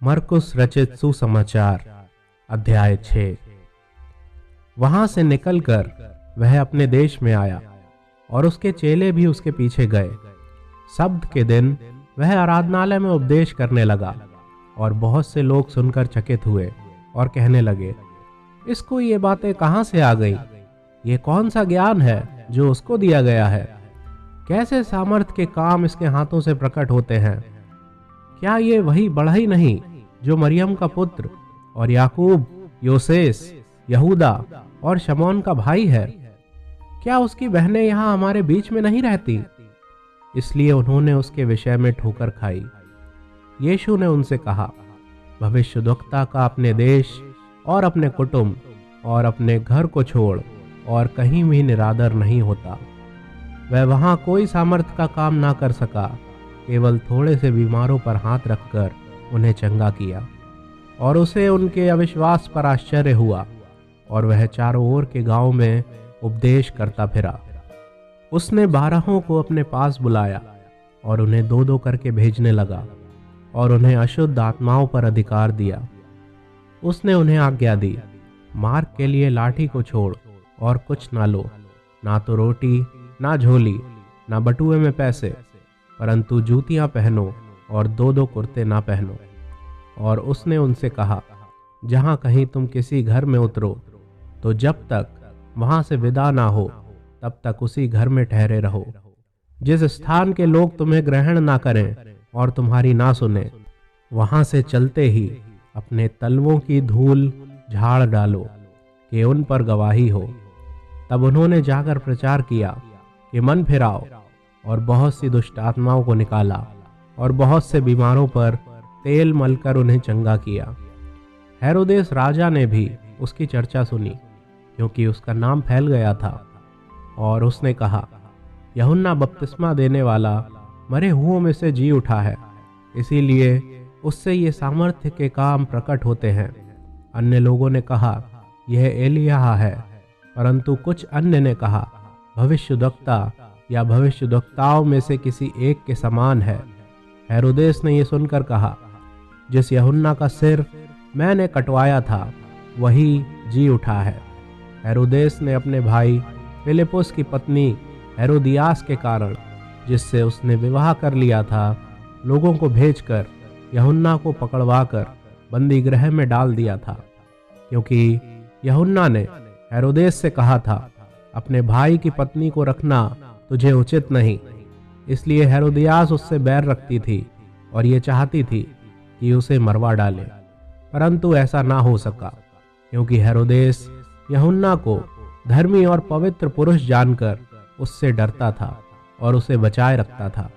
मरकुस रचित सुसमाचार अध्याय 6। वहां से निकलकर वह अपने देश में आया और उसके चेले भी उसके पीछे गए। सब्त के दिन वह आराधनालय में उपदेश करने लगा और बहुत से लोग सुनकर चकित हुए और कहने लगे, इसको ये बातें कहां से आ गई? ये कौन सा ज्ञान है जो उसको दिया गया है? कैसे सामर्थ के काम इसके हाथों से प्रकट होते हैं? क्या ये वही बढ़ई नहीं जो मरियम का पुत्र और याकूब, योसेस, यहूदा और शमौन का भाई है? क्या उसकी बहनें यहाँ हमारे बीच में नहीं रहती? इसलिए उन्होंने उसके विषय में ठोकर खाई। यीशु ने उनसे कहा, भविष्यद्वक्ता का अपने देश और अपने कुटुंब और अपने घर को छोड़ और कहीं भी निरादर नहीं होता। वह वहां कोई सामर्थ का काम ना कर सका, केवल थोड़े से बीमारों पर हाथ रखकर उन्हें चंगा किया। और उसे उनके अविश्वास पर आश्चर्य हुआ और वह चारों ओर के गांव में उपदेश करता फिरा। उसने 12 को अपने पास बुलाया और उन्हें 2-2 करके भेजने लगा और उन्हें अशुद्ध आत्माओं पर अधिकार दिया। उसने उन्हें आज्ञा दी, मार्ग के लिए लाठी को छोड़ और कुछ ना लो, ना तो रोटी, ना झोली, ना बटुए में पैसे, परंतु जूतियां पहनो और 2-2 कुर्ते ना पहनो। और उसने उनसे कहा, जहां कहीं तुम किसी घर में उतरो तो जब तक वहां से विदा ना हो तब तक उसी घर में ठहरे रहो। जिस स्थान के लोग तुम्हें ग्रहण ना करें और तुम्हारी ना सुने, वहां से चलते ही अपने तलवों की धूल झाड़ डालो कि उन पर गवाही हो। तब उन्होंने जाकर प्रचार किया कि मन फिराओ, और बहुत सी दुष्ट आत्माओं को निकाला और बहुत से बीमारों पर तेल मलकर उन्हें चंगा किया। हेरोदेस राजा ने भी उसकी चर्चा सुनी, क्योंकि उसका नाम फैल गया था। और उसने कहा, यूहन्ना बपतिस्मा देने वाला मरे हुओं में से जी उठा है, इसीलिए उससे ये सामर्थ्य के काम प्रकट होते हैं। अन्य लोगों ने कहा, यह एलिय्याह है, परंतु कुछ अन्य ने कहा, भविष्यद्वक्ता या भविष्यद्वक्ताओं में से किसी एक के समान है। हेरोदेस ने यह सुनकर कहा, जिस यूहन्ना का सिर मैंने कटवाया था वही जी उठा है। हेरोदेस ने अपने भाई फिलिपुस की पत्नी हेरोदियास के कारण, जिससे उसने विवाह कर लिया था, लोगों को भेजकर यूहन्ना को पकड़वाकर बंदी गृह में डाल दिया था, क्योंकि यूहन्ना ने हेरोदेस से कहा था, अपने भाई की पत्नी को रखना तुझे उचित नहीं। इसलिए हेरोदियास उससे बैर रखती थी और ये चाहती थी कि उसे मरवा डाले, परंतु ऐसा ना हो सका, क्योंकि हेरोदेस यूहन्ना को धर्मी और पवित्र पुरुष जानकर उससे डरता था और उसे बचाए रखता था,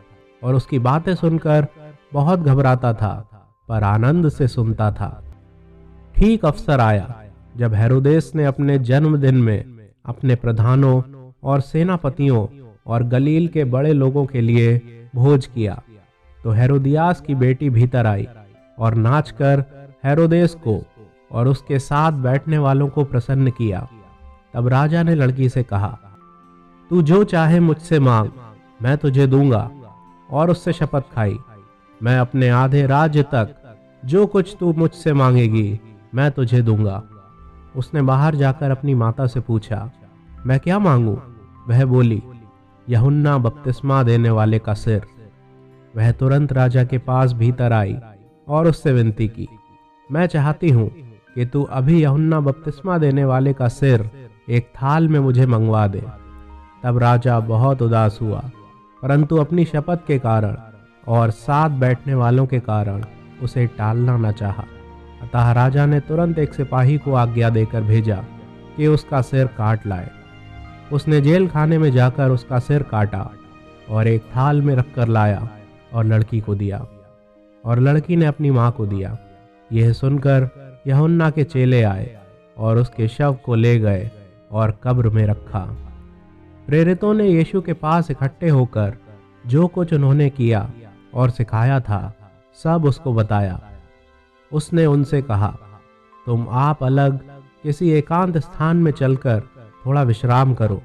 और उसकी बातें सुनकर बहुत घबराता था, पर आनंद से सुनता था। ठीक अवसर आया जब हेरोदेस ने अपने जन्मदिन में अपने प्रधानों और सेनापतियों और गलील के बड़े लोगों के लिए भोज किया, तो हेरोदियास की बेटी भीतर आई और नाचकर हेरोदेस को और उसके साथ बैठने वालों को प्रसन्न किया। तब राजा ने लड़की से कहा, तू जो चाहे मुझसे मांग, मैं तुझे दूंगा। और उससे शपथ खाई, मैं अपने आधे राज्य तक जो कुछ तू मुझसे मांगेगी मैं तुझे दूंगा। उसने बाहर जाकर अपनी माता से पूछा, मैं क्या मांगूं? वह बोली, यूहन्ना बपतिस्मा देने वाले का सिर। वह तुरंत राजा के पास भीतर आई और उससे विनती की, मैं चाहती हूँ कि तू अभी यूहन्ना बपतिस्मा देने वाले का सिर एक थाल में मुझे मंगवा दे। तब राजा बहुत उदास हुआ, परंतु अपनी शपथ के कारण और साथ बैठने वालों के कारण उसे टालना न चाहा। अतः राजा ने तुरंत एक सिपाही को आज्ञा देकर भेजा कि उसका सिर काट लाए। उसने जेल खाने में जाकर उसका सिर काटा और एक थाल में रखकर लाया और लड़की को दिया, और लड़की ने अपनी माँ को दिया। यह सुनकर यूहन्ना के चेले आए और उसके शव को ले गए और कब्र में रखा। प्रेरितों ने यीशु के पास इकट्ठे होकर जो कुछ उन्होंने किया और सिखाया था सब उसको बताया। उसने उनसे कहा, तुम आप अलग किसी एकांत स्थान में चलकर थोड़ा विश्राम करो,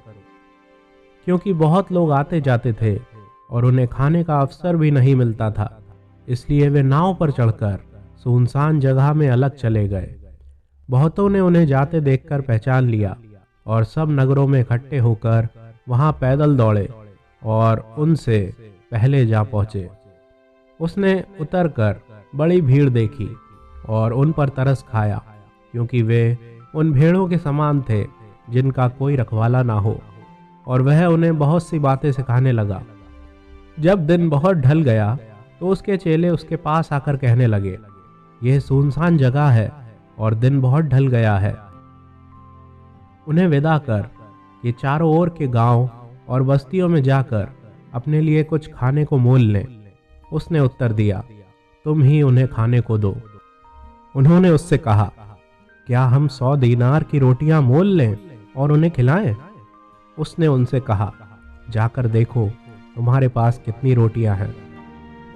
क्योंकि बहुत लोग आते जाते थे और उन्हें खाने का अवसर भी नहीं मिलता था। इसलिए वे नाव पर चढ़कर सुनसान जगह में अलग चले गए। बहुतों ने उन्हें जाते देखकर पहचान लिया और सब नगरों में इकट्ठे होकर वहां पैदल दौड़े और उनसे पहले जा पहुंचे। उसने उतरकर बड़ी भीड़ देखी और उन पर तरस खाया, क्योंकि वे उन भेड़ों के समान थे जिनका कोई रखवाला ना हो, और वह उन्हें बहुत सी बातें सिखाने लगा। जब दिन बहुत ढल गया तो उसके चेले उसके पास आकर कहने लगे, यह सुनसान जगह है और दिन बहुत ढल गया है। उन्हें विदा कर ये चारों ओर के गांव और बस्तियों में जाकर अपने लिए कुछ खाने को मोल लें। उसने उत्तर दिया, तुम ही उन्हें खाने को दो। उन्होंने उससे कहा, क्या हम 100 दीनार की रोटियां मोल लें और उन्हें खिलाएं? उसने उनसे कहा, जाकर देखो तुम्हारे पास कितनी रोटियां हैं।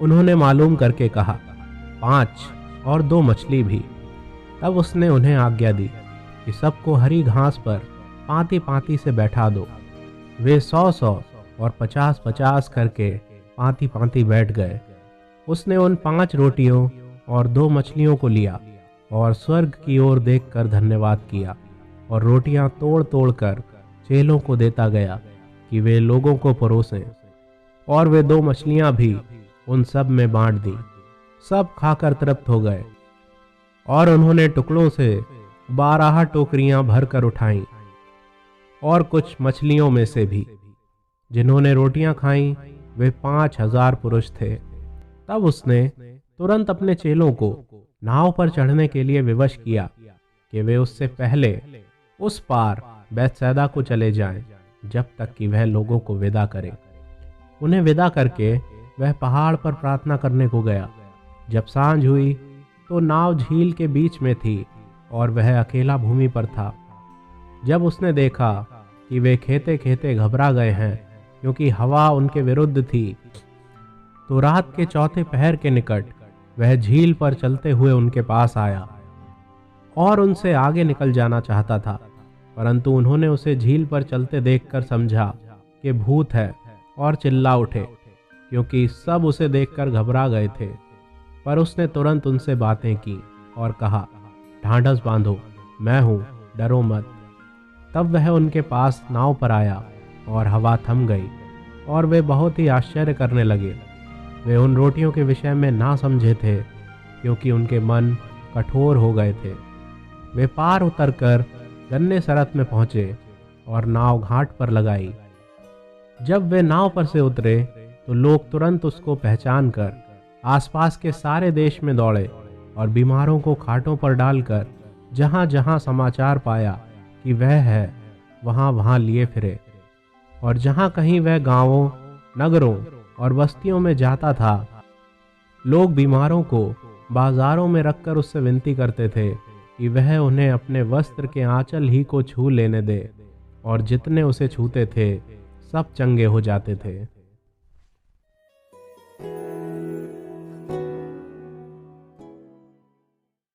उन्होंने मालूम करके कहा, 5 और 2 मछली भी। तब उसने उन्हें आज्ञा दी कि सबको हरी घास पर पांति पांति से बैठा दो। वे 100 और 50 करके पांति पांति बैठ गए। उसने उन 5 रोटियों और 2 मछलियों को लिया और स्वर्ग की ओर देखकर धन्यवाद किया और रोटियां तोड़ तोड़ कर चेलों को देता गया कि वे लोगों को परोसें, और वे 2 मछलियां भी उन सब में बांट दी। सब खाकर तृप्त हो गए और उन्होंने टुकड़ों से 12 टोकरियां भरकर उठाईं, और कुछ मछलियों में से भी। जिन्होंने रोटियां खाईं वे 5000 पुरुष थे। तब उसने तुरंत अपने चेलों को नाव पर चढ़ने के लिए विवश किया कि वे उससे पहले उस पार बैतसैदा को चले जाएं, जब तक कि वह लोगों को विदा करे। उन्हें विदा करके वह पहाड़ पर प्रार्थना करने को गया। जब सांझ हुई तो नाव झील के बीच में थी और वह अकेला भूमि पर था। जब उसने देखा कि वे खेते खेते घबरा गए हैं, क्योंकि हवा उनके विरुद्ध थी, तो रात के 4थे पहर के निकट वह झील पर चलते हुए उनके पास आया और उनसे आगे निकल जाना चाहता था, परंतु उन्होंने उसे झील पर चलते देखकर समझा कि भूत है और चिल्ला उठे, क्योंकि सब उसे देखकर घबरा गए थे। पर उसने तुरंत उनसे बातें की और कहा, ढांढस बांधो, मैं हूँ, डरो मत। तब वह उनके पास नाव पर आया और हवा थम गई और वे बहुत ही आश्चर्य करने लगे। वे उन रोटियों के विषय में ना समझे थे, क्योंकि उनके मन कठोर हो गए थे। वे पार उतरकर गन्नेसरत में पहुंचे और नाव घाट पर लगाई। जब वे नाव पर से उतरे तो लोग तुरंत उसको पहचान कर आसपास के सारे देश में दौड़े और बीमारों को खाटों पर डालकर जहां जहां समाचार पाया कि वह है, वहां वहां लिए फिरे। और जहां कहीं वह गांवों, नगरों और बस्तियों में जाता था, लोग बीमारों को बाजारों में रखकर उससे विनती करते थे कि वह उन्हें अपने वस्त्र के आंचल ही को छू लेने दे, और जितने उसे छूते थे सब चंगे हो जाते थे।